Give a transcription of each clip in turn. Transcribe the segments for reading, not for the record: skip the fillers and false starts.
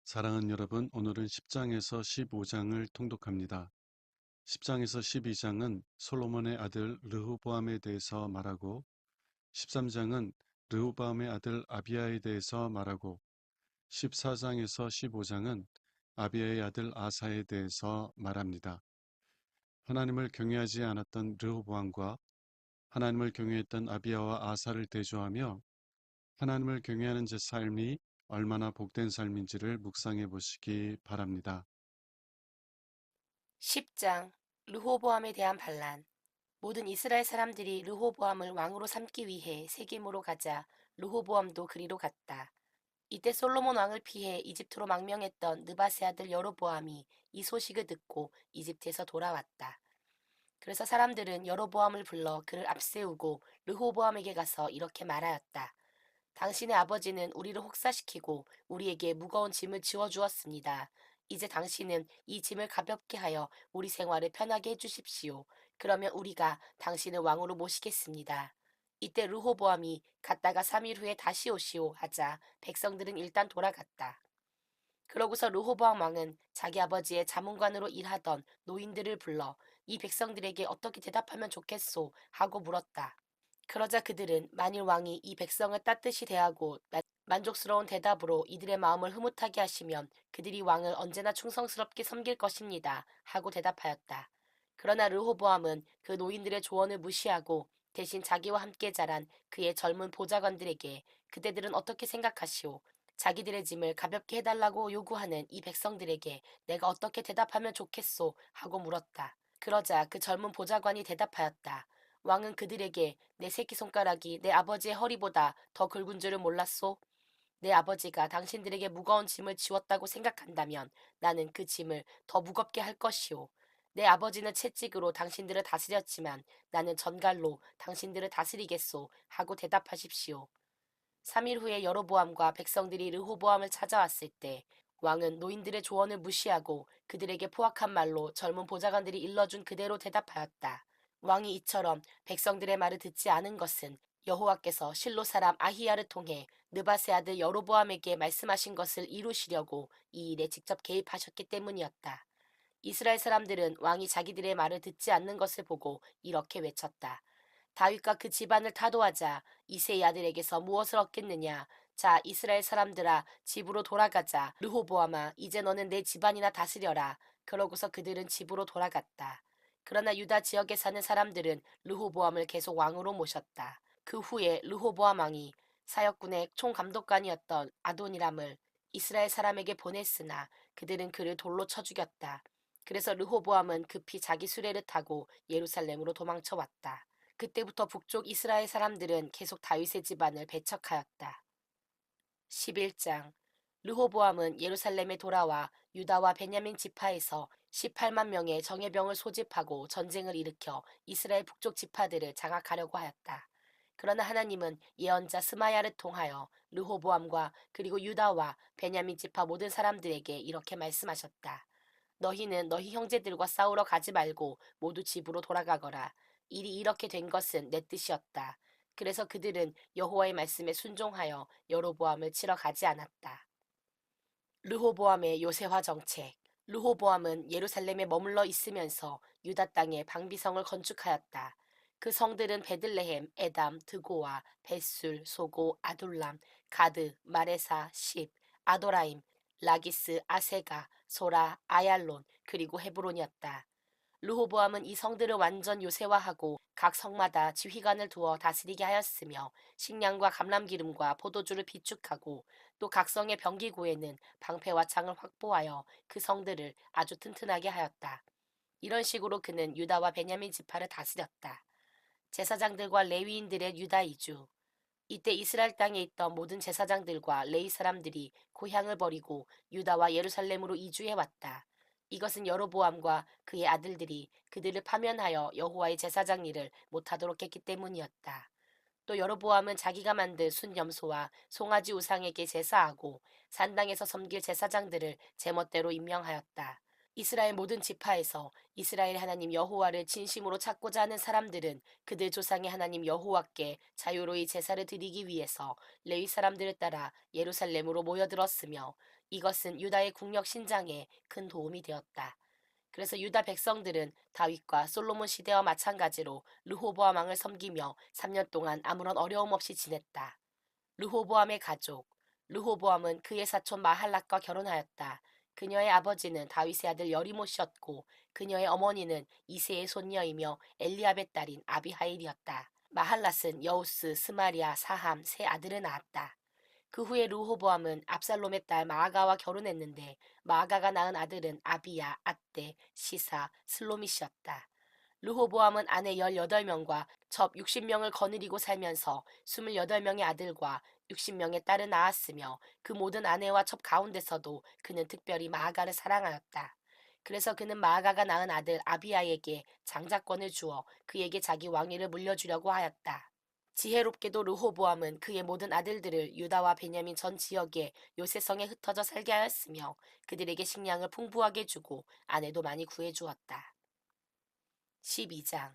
사랑하는 여러분, 오늘은 10장에서 15장을 통독합니다. 10장에서 12장은 솔로몬의 아들 르호보암에 대해서 말하고 13장은 르호보암의 아들 아비야에 대해서 말하고 14장에서 15장은 아비야의 아들 아사에 대해서 말합니다. 하나님을 경외하지 않았던 르호보암과 하나님을 경외했던 아비야와 아사를 대조하며 하나님을 경외하는 제 삶이 얼마나 복된 삶인지를 묵상해 보시기 바랍니다. 10장 르호보암에 대한 반란. 모든 이스라엘 사람들이 르호보암을 왕으로 삼기 위해 세겜으로 가자 르호보암도 그리로 갔다. 이때 솔로몬 왕을 피해 이집트로 망명했던 느바세 아들 여로보암이 이 소식을 듣고 이집트에서 돌아왔다. 그래서 사람들은 여로보암을 불러 그를 앞세우고 르호보암에게 가서 이렇게 말하였다. 당신의 아버지는 우리를 혹사시키고 우리에게 무거운 짐을 지워주었습니다. 이제 당신은 이 짐을 가볍게 하여 우리 생활을 편하게 해주십시오. 그러면 우리가 당신을 왕으로 모시겠습니다. 이때 르호보암이 갔다가 3일 후에 다시 오시오 하자 백성들은 일단 돌아갔다. 그러고서 르호보암 왕은 자기 아버지의 자문관으로 일하던 노인들을 불러 이 백성들에게 어떻게 대답하면 좋겠소 하고 물었다. 그러자 그들은 만일 왕이 이 백성을 따뜻이 대하고 만족스러운 대답으로 이들의 마음을 흐뭇하게 하시면 그들이 왕을 언제나 충성스럽게 섬길 것입니다 하고 대답하였다. 그러나 르호보암은 그 노인들의 조언을 무시하고 대신 자기와 함께 자란 그의 젊은 보좌관들에게 그대들은 어떻게 생각하시오? 자기들의 짐을 가볍게 해달라고 요구하는 이 백성들에게 내가 어떻게 대답하면 좋겠소? 하고 물었다. 그러자 그 젊은 보좌관이 대답하였다. 왕은 그들에게 내 새끼손가락이 내 아버지의 허리보다 더 굵은 줄을 몰랐소? 내 아버지가 당신들에게 무거운 짐을 지웠다고 생각한다면 나는 그 짐을 더 무겁게 할 것이오. 내 아버지는 채찍으로 당신들을 다스렸지만 나는 전갈로 당신들을 다스리겠소 하고 대답하십시오. 3일 후에 여로보암과 백성들이 르호보암을 찾아왔을 때 왕은 노인들의 조언을 무시하고 그들에게 포악한 말로 젊은 보좌관들이 일러준 그대로 대답하였다. 왕이 이처럼 백성들의 말을 듣지 않은 것은 여호와께서 실로 사람 아히야를 통해 느바세 아들 여로보암에게 말씀하신 것을 이루시려고 이 일에 직접 개입하셨기 때문이었다. 이스라엘 사람들은 왕이 자기들의 말을 듣지 않는 것을 보고 이렇게 외쳤다. 다윗과 그 집안을 타도하자 이새의 아들에게서 무엇을 얻겠느냐. 자, 이스라엘 사람들아, 집으로 돌아가자. 르호보암아, 이제 너는 내 집안이나 다스려라. 그러고서 그들은 집으로 돌아갔다. 그러나 유다 지역에 사는 사람들은 르호보암을 계속 왕으로 모셨다. 그 후에 르호보암 왕이 사역군의 총감독관이었던 아도니람을 이스라엘 사람에게 보냈으나 그들은 그를 돌로 쳐 죽였다. 그래서 르호보암은 급히 자기 수레를 타고 예루살렘으로 도망쳐 왔다. 그때부터 북쪽 이스라엘 사람들은 계속 다윗의 집안을 배척하였다. 11장 르호보암은 예루살렘에 돌아와 유다와 베냐민 지파에서 18만 명의 정예병을 소집하고 전쟁을 일으켜 이스라엘 북쪽 지파들을 장악하려고 하였다. 그러나 하나님은 예언자 스마야를 통하여 르호보암과 그리고 유다와 베냐민 지파 모든 사람들에게 이렇게 말씀하셨다. 너희는 너희 형제들과 싸우러 가지 말고 모두 집으로 돌아가거라. 일이 이렇게 된 것은 내 뜻이었다. 그래서 그들은 여호와의 말씀에 순종하여 여로보암을 치러 가지 않았다. 르호보암의 요새화 정책. 르호보암은 예루살렘에 머물러 있으면서 유다 땅에 방비성을 건축하였다. 그 성들은 베들레헴, 에담, 드고와 벳술, 소고, 아둘람, 가드, 마레사, 십, 아도라임, 라기스, 아세가, 소라, 아얄론, 그리고 헤브론이었다. 르호보암은 이 성들을 완전 요새화하고 각 성마다 지휘관을 두어 다스리게 하였으며 식량과 감람기름과 포도주를 비축하고 또 각 성의 병기고에는 방패와 창을 확보하여 그 성들을 아주 튼튼하게 하였다. 이런 식으로 그는 유다와 베냐민 지파를 다스렸다. 제사장들과 레위인들의 유다 이주. 이때 이스라엘 땅에 있던 모든 제사장들과 레위 사람들이 고향을 버리고 유다와 예루살렘으로 이주해 왔다. 이것은 여로보암과 그의 아들들이 그들을 파면하여 여호와의 제사장 일을 못하도록 했기 때문이었다. 또 여로보암은 자기가 만든 순염소와 송아지 우상에게 제사하고 산당에서 섬길 제사장들을 제멋대로 임명하였다. 이스라엘 모든 지파에서 이스라엘 하나님 여호와를 진심으로 찾고자 하는 사람들은 그들 조상의 하나님 여호와께 자유로이 제사를 드리기 위해서 레위 사람들을 따라 예루살렘으로 모여들었으며 이것은 유다의 국력 신장에 큰 도움이 되었다. 그래서 유다 백성들은 다윗과 솔로몬 시대와 마찬가지로 르호보암 왕을 섬기며 3년 동안 아무런 어려움 없이 지냈다. 르호보암의 가족. 르호보암은 그의 사촌 마할락과 결혼하였다. 그녀의 아버지는 다윗의 아들 여리못이었고 그녀의 어머니는 이세의 손녀이며 엘리압의 딸인 아비하일이었다. 마할랏은 여우스, 스마리아, 사함 세 아들을 낳았다. 그 후에 르호보암은 압살롬의 딸 마아가와 결혼했는데 마아가가 낳은 아들은 아비야, 앗대, 시사, 슬로미시였다. 르호보암은 아내 18명과 첩 60명을 거느리고 살면서 28명의 아들과 60명의 딸을 낳았으며 그 모든 아내와 첩 가운데서도 그는 특별히 마아가를 사랑하였다. 그래서 그는 마아가가 낳은 아들 아비야에게 장자권을 주어 그에게 자기 왕위를 물려주려고 하였다. 지혜롭게도 르호보암은 그의 모든 아들들을 유다와 베냐민 전 지역의 요새성에 흩어져 살게 하였으며 그들에게 식량을 풍부하게 주고 아내도 많이 구해주었다. 12장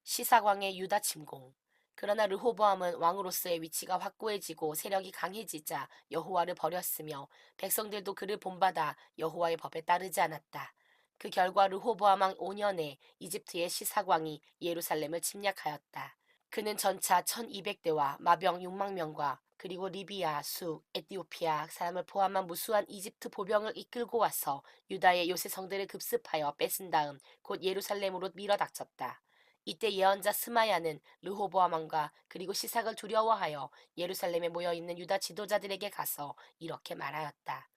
시사광의 유다 침공. 그러나 르호보암은 왕으로서의 위치가 확고해지고 세력이 강해지자 여호와를 버렸으며 백성들도 그를 본받아 여호와의 법에 따르지 않았다. 그 결과 르호보암 왕 5년에 이집트의 시사광이 예루살렘을 침략하였다. 그는 전차 1200대와 마병 6만 명과 그리고 리비아, 숲, 에티오피아 사람을 포함한 무수한 이집트 보병을 이끌고 와서 유다의 요새 성들을 급습하여 뺏은 다음 곧 예루살렘으로 밀어닥쳤다. 이때 예언자 스마야는 르호보암 왕과 그리고 시삭을 두려워하여 예루살렘에 모여있는 유다 지도자들에게 가서 이렇게 말하였다.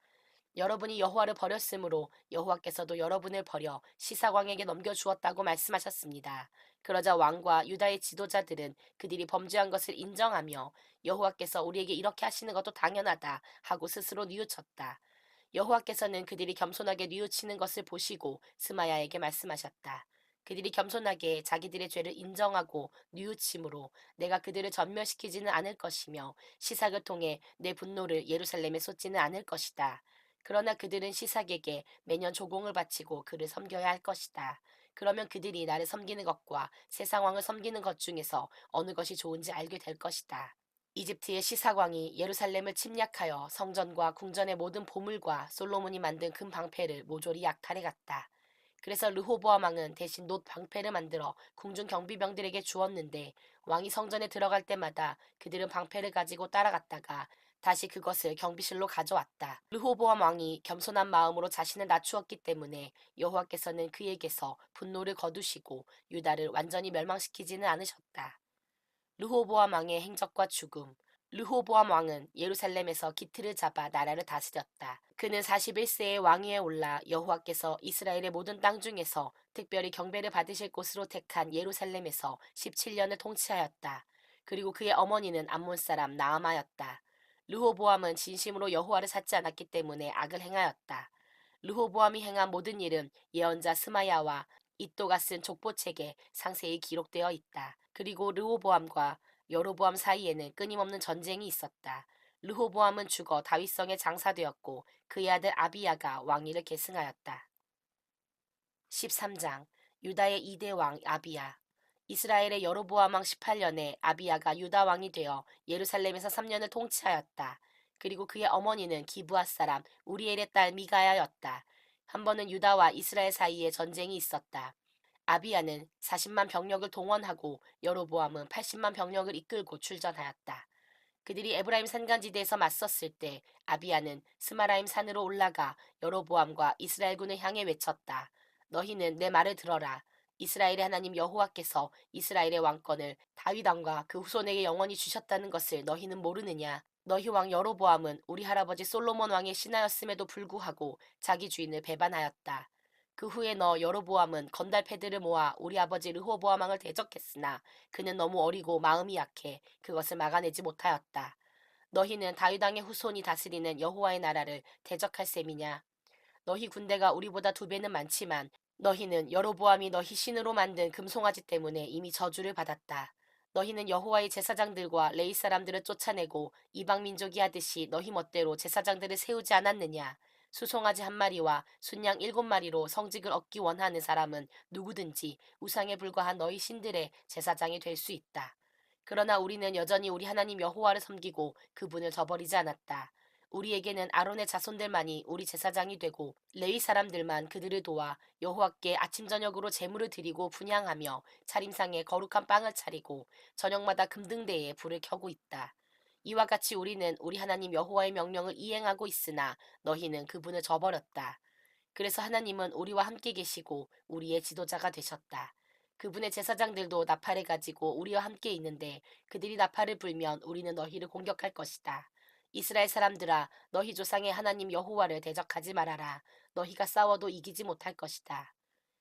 여러분이 여호와를 버렸으므로 여호와께서도 여러분을 버려 시사광에게 넘겨주었다고 말씀하셨습니다. 그러자 왕과 유다의 지도자들은 그들이 범죄한 것을 인정하며 여호와께서 우리에게 이렇게 하시는 것도 당연하다 하고 스스로 뉘우쳤다. 여호와께서는 그들이 겸손하게 뉘우치는 것을 보시고 스마야에게 말씀하셨다. 그들이 겸손하게 자기들의 죄를 인정하고 뉘우침으로 내가 그들을 전멸시키지는 않을 것이며 시삭을 통해 내 분노를 예루살렘에 쏟지는 않을 것이다. 그러나 그들은 시삭에게 매년 조공을 바치고 그를 섬겨야 할 것이다. 그러면 그들이 나를 섬기는 것과 세상 왕을 섬기는 것 중에서 어느 것이 좋은지 알게 될 것이다. 이집트의 시삭왕이 예루살렘을 침략하여 성전과 궁전의 모든 보물과 솔로몬이 만든 금 방패를 모조리 약탈해 갔다. 그래서 르호보암 왕은 대신 놋 방패를 만들어 궁중 경비병들에게 주었는데 왕이 성전에 들어갈 때마다 그들은 방패를 가지고 따라갔다가 다시 그것을 경비실로 가져왔다. 르호보암 왕이 겸손한 마음으로 자신을 낮추었기 때문에 여호와께서는 그에게서 분노를 거두시고 유다를 완전히 멸망시키지는 않으셨다. 르호보암 왕의 행적과 죽음. 르호보암 왕은 예루살렘에서 기틀을 잡아 나라를 다스렸다. 그는 41세에 왕위에 올라 여호와께서 이스라엘의 모든 땅 중에서 특별히 경배를 받으실 곳으로 택한 예루살렘에서 17년을 통치하였다. 그리고 그의 어머니는 암몬 사람 나아마였다. 르호보암은 진심으로 여호와를 찾지 않았기 때문에 악을 행하였다. 르호보암이 행한 모든 일은 예언자 스마야와 이또가 쓴 족보책에 상세히 기록되어 있다. 그리고 르호보암과 여로보암 사이에는 끊임없는 전쟁이 있었다. 르호보암은 죽어 다윗성에 장사되었고 그의 아들 아비야가 왕위를 계승하였다. 13장 유다의 2대 왕 아비야. 이스라엘의 여로보암 왕 18년에 아비야가 유다 왕이 되어 예루살렘에서 3년을 통치하였다. 그리고 그의 어머니는 기브앗 사람 우리엘의 딸 미가야였다. 한 번은 유다와 이스라엘 사이에 전쟁이 있었다. 아비야는 40만 병력을 동원하고 여로보암은 80만 병력을 이끌고 출전하였다. 그들이 에브라임 산간지대에서 맞섰을 때 아비야는 스마라임 산으로 올라가 여로보암과 이스라엘군을 향해 외쳤다. 너희는 내 말을 들어라. 이스라엘의 하나님 여호와께서 이스라엘의 왕권을 다윗 왕과 그 후손에게 영원히 주셨다는 것을 너희는 모르느냐? 너희 왕 여로보암은 우리 할아버지 솔로몬 왕의 신하였음에도 불구하고 자기 주인을 배반하였다. 그 후에 너 여로보암은 건달패들을 모아 우리 아버지 르호보암 왕을 대적했으나 그는 너무 어리고 마음이 약해 그것을 막아내지 못하였다. 너희는 다윗 왕의 후손이 다스리는 여호와의 나라를 대적할 셈이냐? 너희 군대가 우리보다 2배는 많지만 너희는 여로보암이 너희 신으로 만든 금송아지 때문에 이미 저주를 받았다. 너희는 여호와의 제사장들과 레위 사람들을 쫓아내고 이방 민족이 하듯이 너희 멋대로 제사장들을 세우지 않았느냐? 수송아지 한 마리와 순양 7마리로 성직을 얻기 원하는 사람은 누구든지 우상에 불과한 너희 신들의 제사장이 될 수 있다. 그러나 우리는 여전히 우리 하나님 여호와를 섬기고 그분을 저버리지 않았다. 우리에게는 아론의 자손들만이 우리 제사장이 되고 레위 사람들만 그들을 도와 여호와께 아침 저녁으로 제물을 드리고 분향하며 차림상에 거룩한 빵을 차리고 저녁마다 금등대에 불을 켜고 있다. 이와 같이 우리는 우리 하나님 여호와의 명령을 이행하고 있으나 너희는 그분을 저버렸다. 그래서 하나님은 우리와 함께 계시고 우리의 지도자가 되셨다. 그분의 제사장들도 나팔을 가지고 우리와 함께 있는데 그들이 나팔을 불면 우리는 너희를 공격할 것이다. 이스라엘 사람들아, 너희 조상의 하나님 여호와를 대적하지 말아라. 너희가 싸워도 이기지 못할 것이다.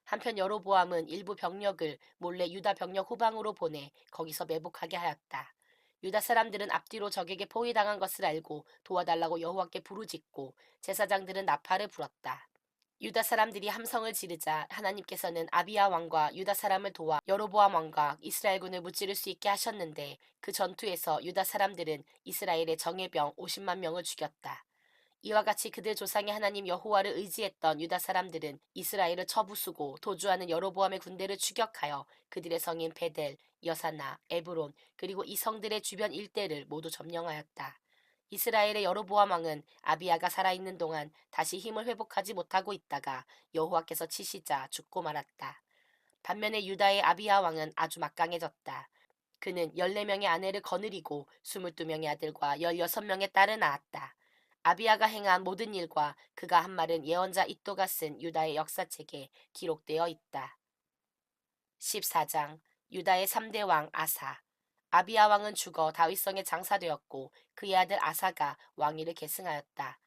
한편 여로보암은 일부 병력을 몰래 유다 병력 후방으로 보내 거기서 매복하게 하였다. 유다 사람들은 앞뒤로 적에게 포위당한 것을 알고 도와달라고 여호와께 부르짖고 제사장들은 나팔을 불었다. 유다 사람들이 함성을 지르자 하나님께서는 아비야 왕과 유다 사람을 도와 여로보암 왕과 이스라엘군을 무찌를 수 있게 하셨는데 그 전투에서 유다 사람들은 이스라엘의 정예병 50만 명을 죽였다. 이와 같이 그들 조상의 하나님 여호와를 의지했던 유다 사람들은 이스라엘을 쳐부수고 도주하는 여로보암의 군대를 추격하여 그들의 성인 베델, 여사나, 에브론 그리고 이 성들의 주변 일대를 모두 점령하였다. 이스라엘의 여로보암 왕은 아비야가 살아있는 동안 다시 힘을 회복하지 못하고 있다가 여호와께서 치시자 죽고 말았다. 반면에 유다의 아비야 왕은 아주 막강해졌다. 그는 14명의 아내를 거느리고 22명의 아들과 16명의 딸을 낳았다. 아비야가 행한 모든 일과 그가 한 말은 예언자 이도가 쓴 유다의 역사책에 기록되어 있다. 14장 유다의 3대 왕 아사. 아비야 왕은 죽어 다윗성에 장사되었고 그의 아들 아사가 왕위를 계승하였다.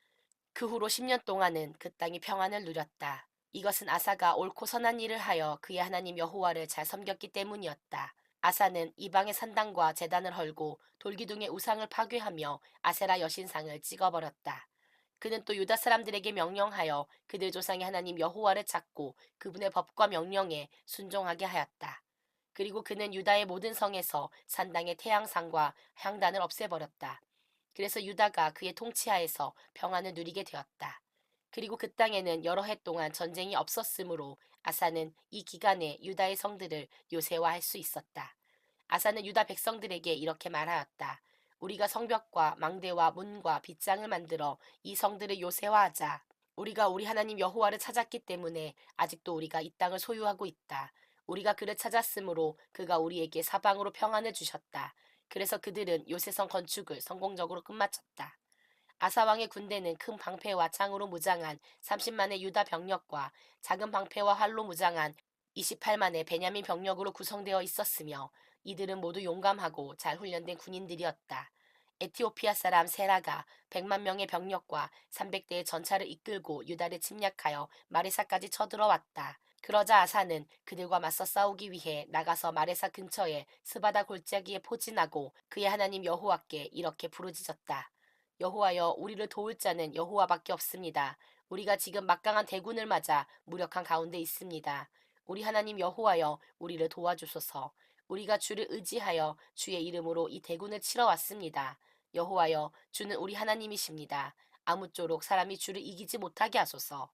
그 후로 10년 동안은 그 땅이 평안을 누렸다. 이것은 아사가 옳고 선한 일을 하여 그의 하나님 여호와를 잘 섬겼기 때문이었다. 아사는 이방의 산당과 제단을 헐고 돌기둥의 우상을 파괴하며 아세라 여신상을 찍어버렸다. 그는 또 유다 사람들에게 명령하여 그들 조상의 하나님 여호와를 찾고 그분의 법과 명령에 순종하게 하였다. 그리고 그는 유다의 모든 성에서 산당의 태양상과 향단을 없애버렸다. 그래서 유다가 그의 통치하에서 평안을 누리게 되었다. 그리고 그 땅에는 여러 해 동안 전쟁이 없었으므로 아사는 이 기간에 유다의 성들을 요새화할 수 있었다. 아사는 유다 백성들에게 이렇게 말하였다. 우리가 성벽과 망대와 문과 빗장을 만들어 이 성들을 요새화하자. 우리가 우리 하나님 여호와를 찾았기 때문에 아직도 우리가 이 땅을 소유하고 있다. 우리가 그를 찾았으므로 그가 우리에게 사방으로 평안을 주셨다. 그래서 그들은 요새성 건축을 성공적으로 끝마쳤다. 아사왕의 군대는 큰 방패와 창으로 무장한 30만의 유다 병력과 작은 방패와 활로 무장한 28만의 베냐민 병력으로 구성되어 있었으며 이들은 모두 용감하고 잘 훈련된 군인들이었다. 에티오피아 사람 세라가 100만 명의 병력과 300대의 전차를 이끌고 유다를 침략하여 마레사까지 쳐들어왔다. 그러자 아사는 그들과 맞서 싸우기 위해 나가서 마레사 근처에 스바다 골짜기에 포진하고 그의 하나님 여호와께 이렇게 부르짖었다. 여호와여, 우리를 도울 자는 여호와밖에 없습니다. 우리가 지금 막강한 대군을 맞아 무력한 가운데 있습니다. 우리 하나님 여호와여, 우리를 도와주소서. 우리가 주를 의지하여 주의 이름으로 이 대군을 치러 왔습니다. 여호와여, 주는 우리 하나님이십니다. 아무쪼록 사람이 주를 이기지 못하게 하소서.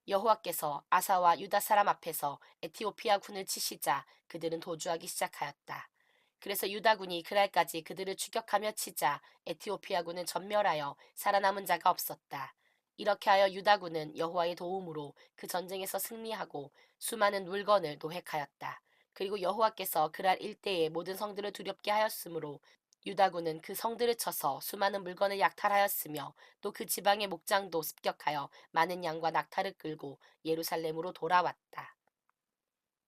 여호와께서 아사와 유다 사람 앞에서 에티오피아 군을 치시자 그들은 도주하기 시작하였다. 그래서 유다군이 그날까지 그들을 추격하며 치자 에티오피아군은 전멸하여 살아남은 자가 없었다. 이렇게 하여 유다군은 여호와의 도움으로 그 전쟁에서 승리하고 수많은 물건을 노획하였다. 그리고 여호와께서 그날 일대의 모든 성들을 두렵게 하였으므로 유다군은 그 성들을 쳐서 수많은 물건을 약탈하였으며 또 그 지방의 목장도 습격하여 많은 양과 낙타를 끌고 예루살렘으로 돌아왔다.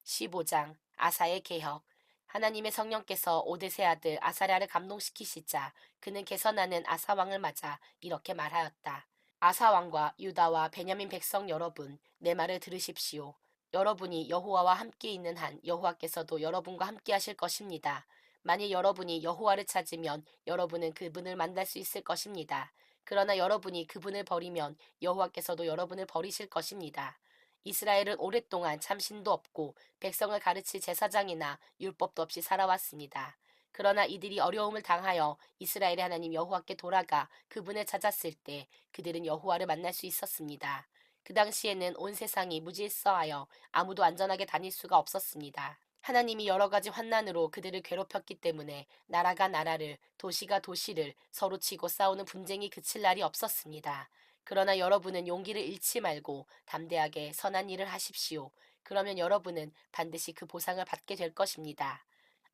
15장 아사의 개혁. 하나님의 성령께서 오데세 아들 아사랴를 감동시키시자 그는 개선하는 아사 왕을 맞아 이렇게 말하였다. 아사 왕과 유다와 베냐민 백성 여러분, 내 말을 들으십시오. 여러분이 여호와와 함께 있는 한 여호와께서도 여러분과 함께 하실 것입니다. 만일 여러분이 여호와를 찾으면 여러분은 그분을 만날 수 있을 것입니다. 그러나 여러분이 그분을 버리면 여호와께서도 여러분을 버리실 것입니다. 이스라엘은 오랫동안 참신도 없고 백성을 가르칠 제사장이나 율법도 없이 살아왔습니다. 그러나 이들이 어려움을 당하여 이스라엘의 하나님 여호와께 돌아가 그분을 찾았을 때 그들은 여호와를 만날 수 있었습니다. 그 당시에는 온 세상이 무질서하여 아무도 안전하게 다닐 수가 없었습니다. 하나님이 여러 가지 환난으로 그들을 괴롭혔기 때문에 나라가 나라를, 도시가 도시를 서로 치고 싸우는 분쟁이 그칠 날이 없었습니다. 그러나 여러분은 용기를 잃지 말고 담대하게 선한 일을 하십시오. 그러면 여러분은 반드시 그 보상을 받게 될 것입니다.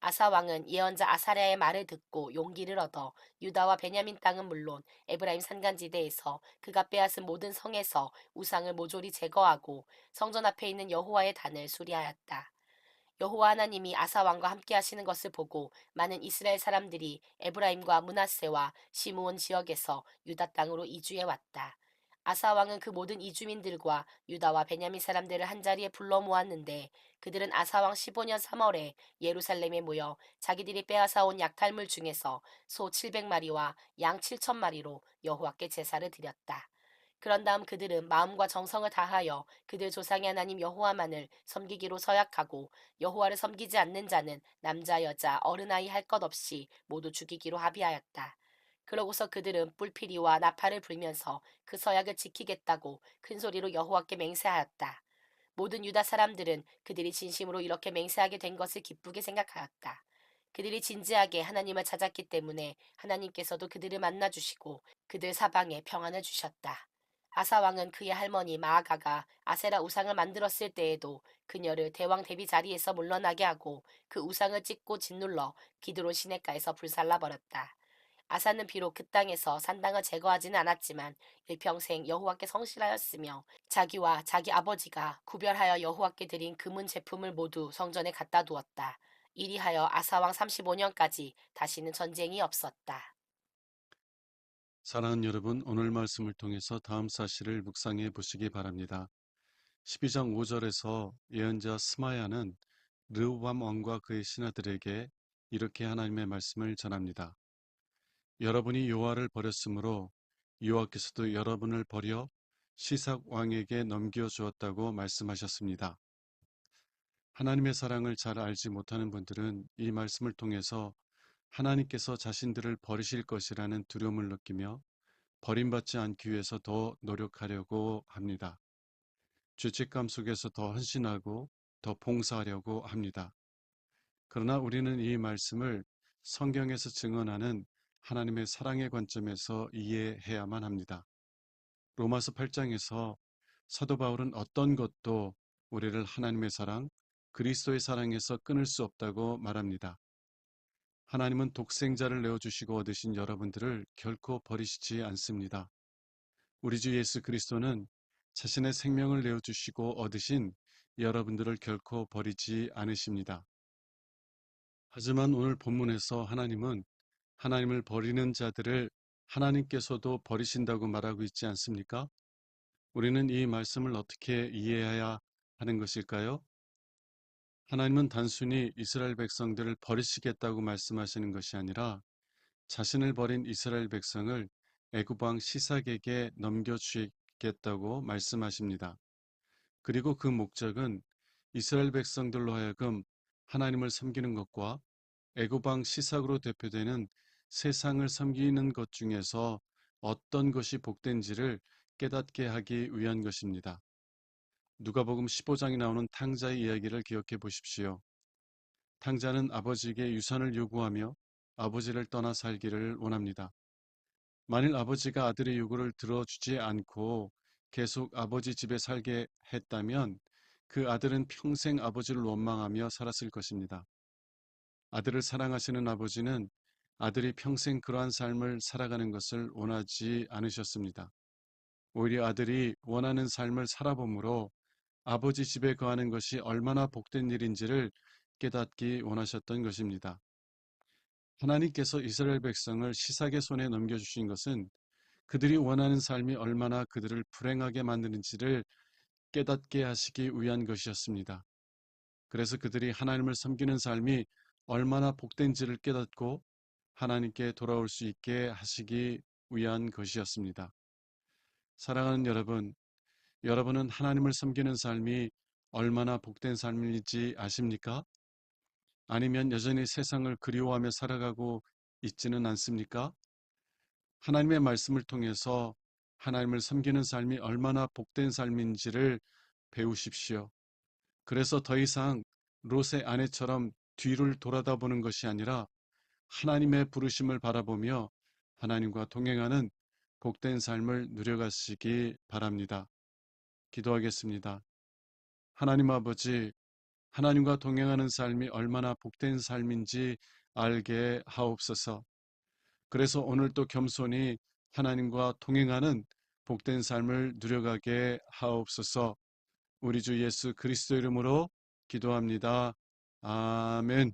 아사 왕은 예언자 아사랴의 말을 듣고 용기를 얻어 유다와 베냐민 땅은 물론 에브라임 산간지대에서 그가 빼앗은 모든 성에서 우상을 모조리 제거하고 성전 앞에 있는 여호와의 단을 수리하였다. 여호와 하나님이 아사 왕과 함께 하시는 것을 보고 많은 이스라엘 사람들이 에브라임과 므낫세와 시므온 지역에서 유다 땅으로 이주해 왔다. 아사 왕은 그 모든 이주민들과 유다와 베냐민 사람들을 한자리에 불러 모았는데 그들은 아사 왕 15년 3월에 예루살렘에 모여 자기들이 빼앗아 온 약탈물 중에서 소 700마리와 양 7,000마리로 여호와께 제사를 드렸다. 그런 다음 그들은 마음과 정성을 다하여 그들 조상의 하나님 여호와만을 섬기기로 서약하고 여호와를 섬기지 않는 자는 남자 여자 어른아이 할 것 없이 모두 죽이기로 합의하였다. 그러고서 그들은 뿔피리와 나팔을 불면서 그 서약을 지키겠다고 큰 소리로 여호와께 맹세하였다. 모든 유다 사람들은 그들이 진심으로 이렇게 맹세하게 된 것을 기쁘게 생각하였다. 그들이 진지하게 하나님을 찾았기 때문에 하나님께서도 그들을 만나주시고 그들 사방에 평안을 주셨다. 아사 왕은 그의 할머니 마아가가 아세라 우상을 만들었을 때에도 그녀를 대왕 대비 자리에서 물러나게 하고 그 우상을 찢고 짓눌러 기드론 시냇가에서 불살라 버렸다. 아사는 비록 그 땅에서 산당을 제거하지는 않았지만 일평생 여호와께 성실하였으며 자기와 자기 아버지가 구별하여 여호와께 드린 금은 제품을 모두 성전에 갖다 두었다. 이리하여 아사왕 35년까지 다시는 전쟁이 없었다. 사랑하는 여러분, 오늘 말씀을 통해서 다음 사실을 묵상해 보시기 바랍니다. 12장 5절에서 예언자 스마야는 르호밤 왕과 그의 신하들에게 이렇게 하나님의 말씀을 전합니다. 여러분이 여호와를 버렸으므로 여호와께서도 여러분을 버려 시삭 왕에게 넘겨주었다고 말씀하셨습니다. 하나님의 사랑을 잘 알지 못하는 분들은 이 말씀을 통해서 하나님께서 자신들을 버리실 것이라는 두려움을 느끼며 버림받지 않기 위해서 더 노력하려고 합니다. 죄책감 속에서 더 헌신하고 더 봉사하려고 합니다. 그러나 우리는 이 말씀을 성경에서 증언하는 하나님의 사랑의 관점에서 이해해야만 합니다. 로마서 8장에서 사도 바울은 어떤 것도 우리를 하나님의 사랑, 그리스도의 사랑에서 끊을 수 없다고 말합니다. 하나님은 독생자를 내어주시고 얻으신 여러분들을 결코 버리시지 않습니다. 우리 주 예수 그리스도는 자신의 생명을 내어주시고 얻으신 여러분들을 결코 버리지 않으십니다. 하지만 오늘 본문에서 하나님은 하나님을 버리는 자들을 하나님께서도 버리신다고 말하고 있지 않습니까? 우리는 이 말씀을 어떻게 이해해야 하는 것일까요? 하나님은 단순히 이스라엘 백성들을 버리시겠다고 말씀하시는 것이 아니라 자신을 버린 이스라엘 백성을 애굽 왕 시삭에게 넘겨주겠다고 말씀하십니다. 그리고 그 목적은 이스라엘 백성들로 하여금 하나님을 섬기는 것과 애굽 왕 시삭으로 대표되는 세상을 섬기는 것 중에서 어떤 것이 복된지를 깨닫게 하기 위한 것입니다. 누가복음 15장에 나오는 탕자의 이야기를 기억해 보십시오. 탕자는 아버지에게 유산을 요구하며 아버지를 떠나 살기를 원합니다. 만일 아버지가 아들의 요구를 들어주지 않고 계속 아버지 집에 살게 했다면 그 아들은 평생 아버지를 원망하며 살았을 것입니다. 아들을 사랑하시는 아버지는 아들이 평생 그러한 삶을 살아가는 것을 원하지 않으셨습니다. 오히려 아들이 원하는 삶을 살아봄으로 아버지 집에 거하는 것이 얼마나 복된 일인지를 깨닫기 원하셨던 것입니다. 하나님께서 이스라엘 백성을 시삭의 손에 넘겨주신 것은 그들이 원하는 삶이 얼마나 그들을 불행하게 만드는지를 깨닫게 하시기 위한 것이었습니다. 그래서 그들이 하나님을 섬기는 삶이 얼마나 복된지를 깨닫고 하나님께 돌아올 수 있게 하시기 위한 것이었습니다. 사랑하는 여러분, 여러분은 하나님을 섬기는 삶이 얼마나 복된 삶인지 아십니까? 아니면 여전히 세상을 그리워하며 살아가고 있지는 않습니까? 하나님의 말씀을 통해서 하나님을 섬기는 삶이 얼마나 복된 삶인지를 배우십시오. 그래서 더 이상 롯의 아내처럼 뒤를 돌아다 보는 것이 아니라 하나님의 부르심을 바라보며 하나님과 동행하는 복된 삶을 누려가시기 바랍니다. 기도하겠습니다. 하나님 아버지, 하나님과 동행하는 삶이 얼마나 복된 삶인지 알게 하옵소서. 그래서 오늘 또 겸손히 하나님과 동행하는 복된 삶을 누려가게 하옵소서. 우리 주 예수 그리스도 이름으로 기도합니다. 아멘.